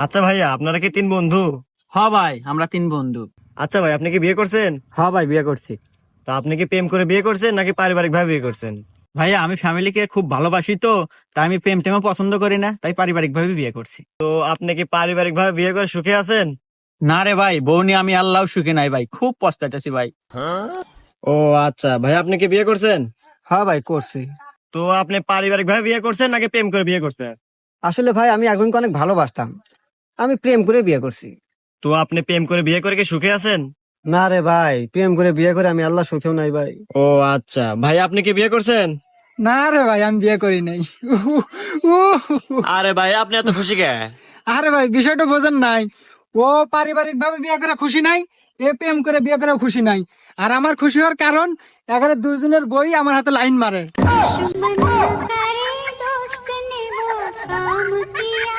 আচ্ছা ভাইয়া, আপনারা কি তিন বন্ধু? হ ভাই, আমরা তিন বন্ধু। আচ্ছা ভাই, আপনি কি বিয়ে করছেন? হ ভাই, বিয়ে করছি। তো আপনি কি প্রেম করে বিয়ে করছেন নাকি পারিবারিক ভাবে বিয়ে করছেন? ভাইয়া, আমি ফ্যামিলিকে খুব ভালোবাসি, তো তাই আমি প্রেম টেমও পছন্দ করি না, তাই পারিবারিক ভাবে বিয়ে করছি। তো আপনি কি পারিবারিক ভাবে বিয়ে করে সুখে আছেন? না রে ভাই, বউ নিয়ে আমি আল্লাহ সুখে নাই ভাই, খুব পস্তাইতেছি ভাই। ও আচ্ছা ভাই, আপনি কি বিয়ে করছেন? হ্যাঁ ভাই, করছি। তো আপনি পারিবারিক ভাবে বিয়ে করছেন নাকি প্রেম করে বিয়ে করছেন? আসলে ভাই, আমি একজনকে অনেক ভালোবাসতাম, আমি প্রেম করে বিয়ে করছি। তো আপনি প্রেম করে বিয়ে করে কি সুখে আছেন? না রে ভাই, প্রেম করে বিয়ে করে আমি আল্লাহ সুখেও নাই ভাই। ও আচ্ছা ভাই, আপনি কি বিয়ে করছেন? না রে ভাই, আমি বিয়ে করি নাই। আরে ভাই, আপনি এত খুশি কে? আরে ভাই, বিষয়টা বোঝেন নাই। ও পারিবারিক ভাবে বিয়ে করে খুশি নাই, এ প্রেম করে বিয়ে করে খুশি নাই। আর আমার খুশি হওয়ার কারণ, এখানে দুজনের বই আমার হাতে লাইন মারে। दुश्मन करे दोस्त ने वो काम किया।